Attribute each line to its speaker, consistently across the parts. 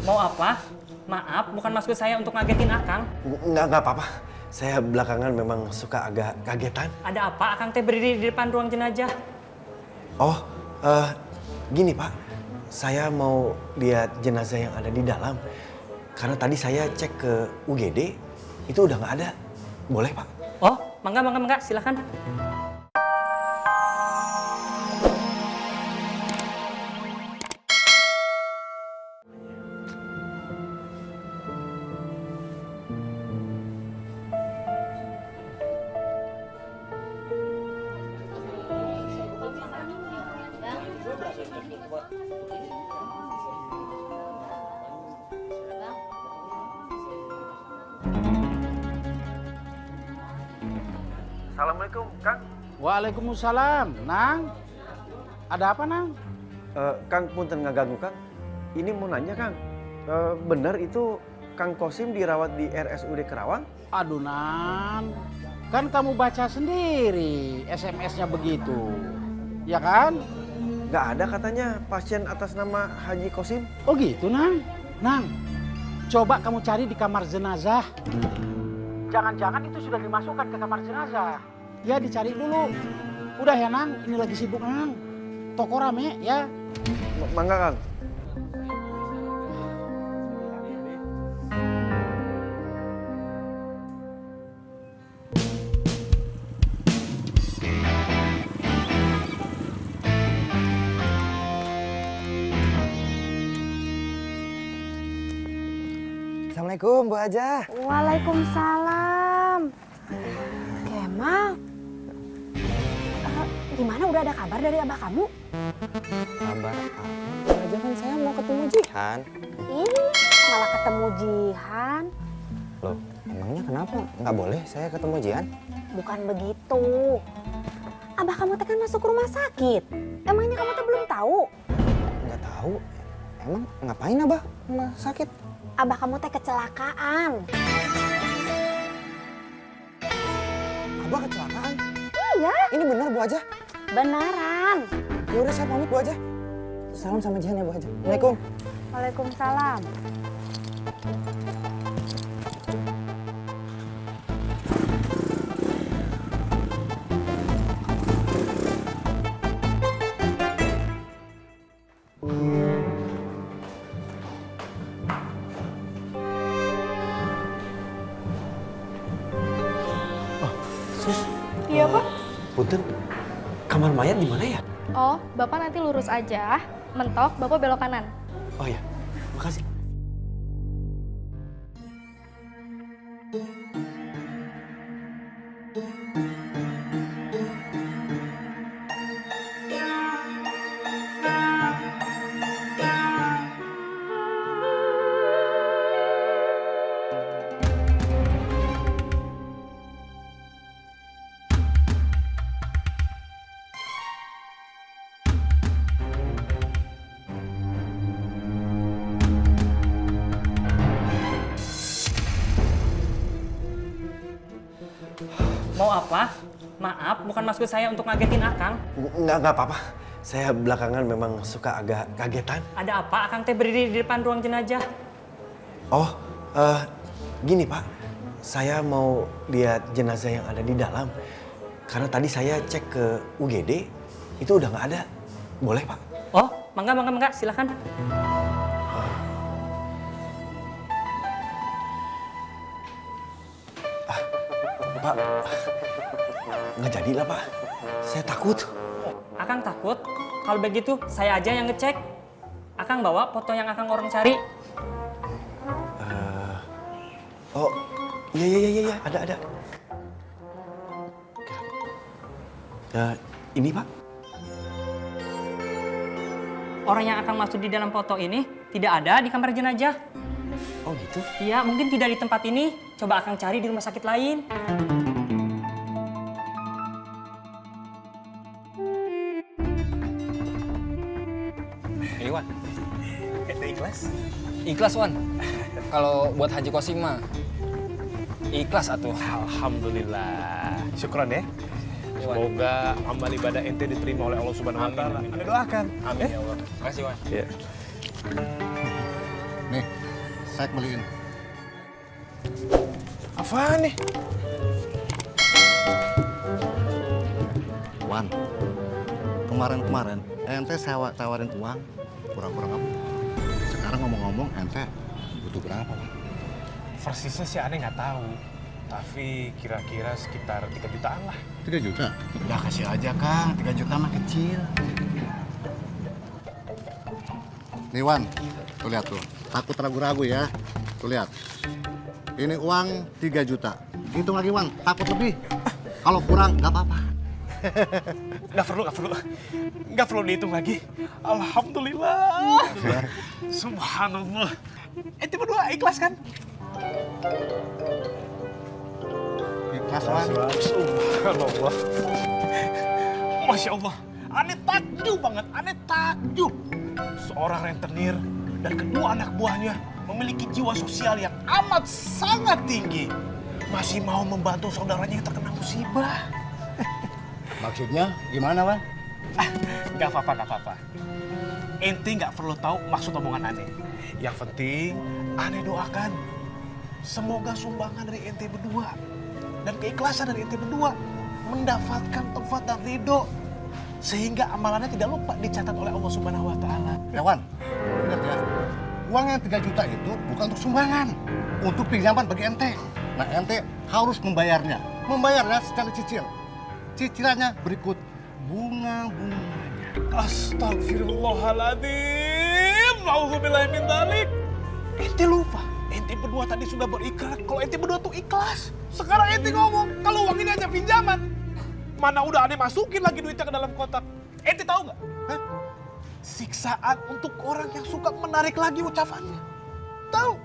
Speaker 1: Mau apa? Maaf, bukan maksud saya untuk ngagetin Akang.
Speaker 2: Nggak apa-apa. Saya belakangan memang suka agak kagetan.
Speaker 1: Ada apa? Akang teh berdiri di depan ruang jenazah.
Speaker 2: Oh, gini Pak. Saya mau lihat jenazah yang ada di dalam. Karena tadi saya cek ke UGD, itu udah nggak ada. Boleh Pak?
Speaker 1: Oh, mangga, silakan.
Speaker 2: Assalamualaikum, Kang.
Speaker 3: Waalaikumsalam, Nang. Ada apa, Nang?
Speaker 2: Kang, punten ngaganggu, Kang. Ini mau nanya, Kang. Bener itu Kang Kosim dirawat di RSUD Kerawang?
Speaker 3: Aduh, Nang. Kan kamu baca sendiri SMS-nya begitu. Ya kan?
Speaker 2: Nggak ada katanya pasien atas nama Haji Kosim.
Speaker 3: Oh gitu, Nang. Nang, coba kamu cari di kamar jenazah. Jangan-jangan itu sudah dimasukkan ke kamar jenazah. Ya, dicari dulu. Udah ya, Nang. Ini lagi sibuk, Nang. Toko rame, ya.
Speaker 2: Mangga, Kang. Assalamualaikum, Bu Haja.
Speaker 4: Waalaikumsalam. Kemal, gimana udah ada kabar dari abah kamu?
Speaker 2: Kabar apa? Bu Haja, kan saya mau ketemu Jihan.
Speaker 4: Ih, malah ketemu Jihan.
Speaker 2: Loh, emangnya kenapa? Nggak boleh saya ketemu Jihan?
Speaker 4: Bukan begitu. Abah kamu teh kan masuk rumah sakit. Emangnya kamu teh belum tahu?
Speaker 2: Nggak tahu. Emang ngapain Abah rumah sakit?
Speaker 4: Abah kamu teh kecelakaan.
Speaker 2: Abah kecelakaan?
Speaker 4: Iya,
Speaker 2: Ini benar Bu Haja?
Speaker 4: beneran.
Speaker 2: Ya udah saya pamit Bu Haja. Salam sama Jihan ya Bu Haja. Assalamualaikum.
Speaker 4: Waalaikumsalam.
Speaker 5: Iya, Pak.
Speaker 2: Punten, kamar mayat di mana ya?
Speaker 5: Oh, Bapak nanti lurus aja. Mentok, Bapak belok kanan.
Speaker 2: Oh ya, makasih.
Speaker 1: Mau apa? Maaf, bukan maksud saya untuk ngagetin Akang.
Speaker 2: Nggak apa-apa. Saya belakangan memang suka agak kagetan.
Speaker 1: Ada apa? Akang teh berdiri di depan ruang jenazah.
Speaker 2: Oh, gini Pak. Saya mau lihat jenazah yang ada di dalam. Karena tadi saya cek ke UGD, itu udah nggak ada. Boleh Pak?
Speaker 1: Oh, mangga, silakan.
Speaker 2: Pak, nggak jadilah Pak. Saya takut.
Speaker 1: Akang takut? Kalau begitu, saya aja yang ngecek. Akang bawa foto yang Akang orang cari.
Speaker 2: Oh, iya, ada. Ini Pak.
Speaker 1: Orang yang Akang maksud di dalam foto ini tidak ada di kamar jenazah.
Speaker 2: Oh gitu?
Speaker 1: Iya, mungkin tidak di tempat ini. Coba Akang cari di rumah sakit lain.
Speaker 6: Ini Wan. Ikhlas? Ikhlas Wan. Kalau buat Haji Kosim mah ikhlas atuh.
Speaker 7: Alhamdulillah. Syukron ya.
Speaker 6: Ya, Wan.
Speaker 7: Semoga amal ibadah ente diterima oleh Allah Subhanahu wa taala. Anda doakan.
Speaker 6: Amin ya Allah. Makasih Wan.
Speaker 7: Ya.
Speaker 6: Nih,
Speaker 8: saya kembaliin.
Speaker 7: Apaan nih?
Speaker 8: Wan, kemarin-kemarin ente saya tawarin uang, pura-pura kamu. Sekarang ngomong-ngomong ente butuh berapa, Wan?
Speaker 7: Persisnya sih aneh nggak tahu. Tapi kira-kira sekitar 3 jutaan lah.
Speaker 8: 3 juta?
Speaker 3: Udah kasih aja Kang, 3 juta mah kecil.
Speaker 8: Nih Wan, tuh lihat tuh. Takut ragu-ragu ya. Tuh lihat. Ini uang 3 juta. Hitung lagi Wan, takut lebih. Kalau kurang nggak apa-apa.
Speaker 7: Nggak perlu dihitung lagi. Alhamdulillah. Subhanallah. Ente berdua ikhlas kan?
Speaker 8: Ikhlas Wan.
Speaker 7: Subhanallah. Masya Allah. Aneh takjub banget, aneh takjub. Seorang rentenir dan kedua anak buahnya memiliki jiwa sosial yang amat sangat tinggi. Masih mau membantu saudaranya yang terkena musibah.
Speaker 3: Maksudnya gimana, Wan?
Speaker 7: Gak apa-apa. Ente nggak perlu tahu maksud omongan aneh. Yang penting, aneh doakan. Semoga sumbangan dari ente berdua dan keikhlasan dari ente berdua mendapatkan tempat dan ridho. Sehingga amalannya tidak lupa dicatat oleh Allah Subhanahu wa Ta'ala.
Speaker 8: Ya Wan, ingat ya. Uang yang 3 juta itu bukan untuk sumbangan. Untuk pinjaman bagi ente. Nah ente harus membayarnya. Membayarnya secara cicil. Cicilannya berikut bunga-bunganya.
Speaker 7: Astagfirullahaladzim. Nauzubillahi min dzalik. Ente lupa. Ente berdua tadi sudah berikrar kalau ente berdua tuh ikhlas. Sekarang ente ngomong kalau uang ini aja pinjaman. Mana udah aneh masukin lagi duitnya ke dalam kotak. Ente tahu nggak? Hah? Siksaan untuk orang yang suka menarik lagi ucapannya. Tahu?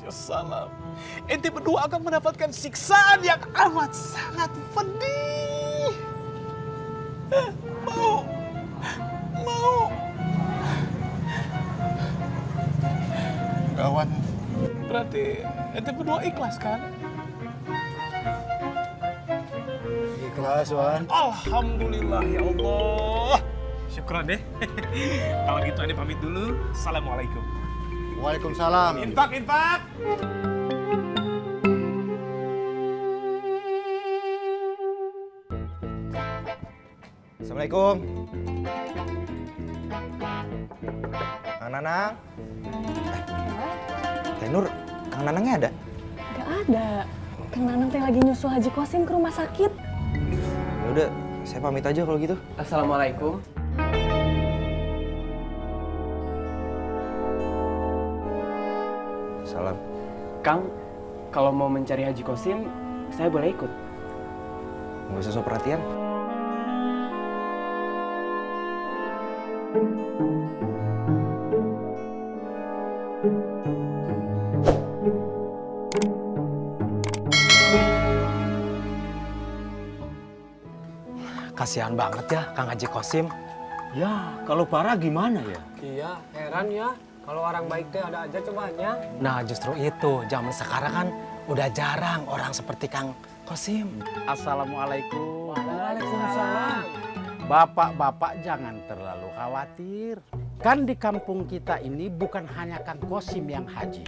Speaker 7: Ya salam. Ente berdua akan mendapatkan siksaan yang amat sangat pedih. Mau.
Speaker 8: Kawan,
Speaker 7: Berarti ente berdua ikhlas kan?
Speaker 3: Ikhlas, Wan.
Speaker 7: Alhamdulillah ya Allah. Syukran deh. Kalau gitu aneh pamit dulu. Assalamualaikum.
Speaker 8: waalaikumsalam.
Speaker 7: Infak.
Speaker 2: Assalamualaikum. Kang Nanang. Teh Nur, Kang Nanangnya ada?
Speaker 4: Gak ada. Kang Nanang teh lagi nyusul Haji Kosim ke rumah sakit.
Speaker 2: Ya udah, saya pamit aja kalau gitu.
Speaker 6: Assalamualaikum.
Speaker 2: Salam.
Speaker 9: Kang, kalau mau mencari Haji Kosim, saya boleh ikut.
Speaker 2: Nggak usah sok perhatian.
Speaker 10: Kasihan banget ya Kang Haji Kosim.
Speaker 3: Ya, kalau parah gimana ya?
Speaker 6: Iya, heran ya. Kalau orang baik teh ada aja cobanya.
Speaker 10: Nah justru itu, zaman sekarang kan udah jarang orang seperti Kang Kosim.
Speaker 3: Assalamualaikum.
Speaker 6: Waalaikumsalam.
Speaker 3: Bapak-bapak jangan terlalu khawatir. Kan di kampung kita ini bukan hanya Kang Kosim yang haji.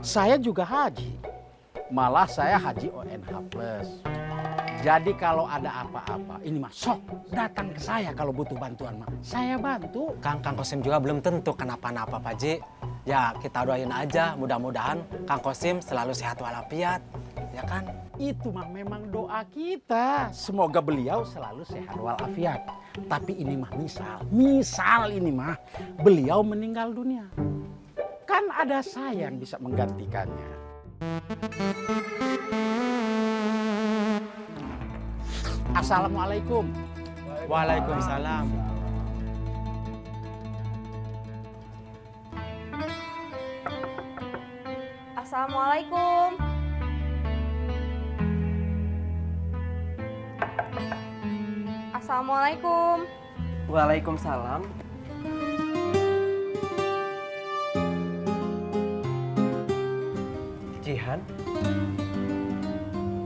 Speaker 3: Saya juga haji. Malah saya haji ONH+. Jadi kalau ada apa-apa, ini mah sok datang ke saya kalau butuh bantuan mah. Saya bantu.
Speaker 10: Kang Kosim juga belum tentu kenapa-napa Pak Ji. Ya kita doain aja, mudah-mudahan Kang Kosim selalu sehat walafiat. Ya kan?
Speaker 3: Itu mah memang doa kita. Semoga beliau selalu sehat walafiat. Tapi ini mah misal ini mah beliau meninggal dunia. Kan ada saya yang bisa menggantikannya. Assalamualaikum.
Speaker 10: Waalaikumsalam.
Speaker 5: Assalamualaikum. Assalamualaikum.
Speaker 9: Waalaikumsalam. Jihan?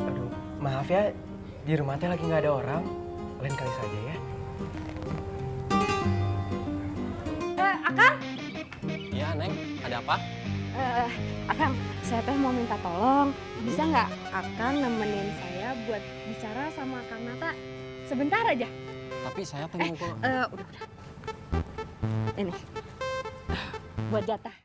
Speaker 9: Aduh, maaf ya, di rumah teh lagi nggak ada orang. Lain kali saja ya.
Speaker 10: apa?
Speaker 5: Akang, saya teh mau minta tolong. Bisa nggak Akang nemenin saya buat bicara sama Kang Nata sebentar aja?
Speaker 10: Tapi saya tunggu kok.
Speaker 5: Udah. Ini buat jatah.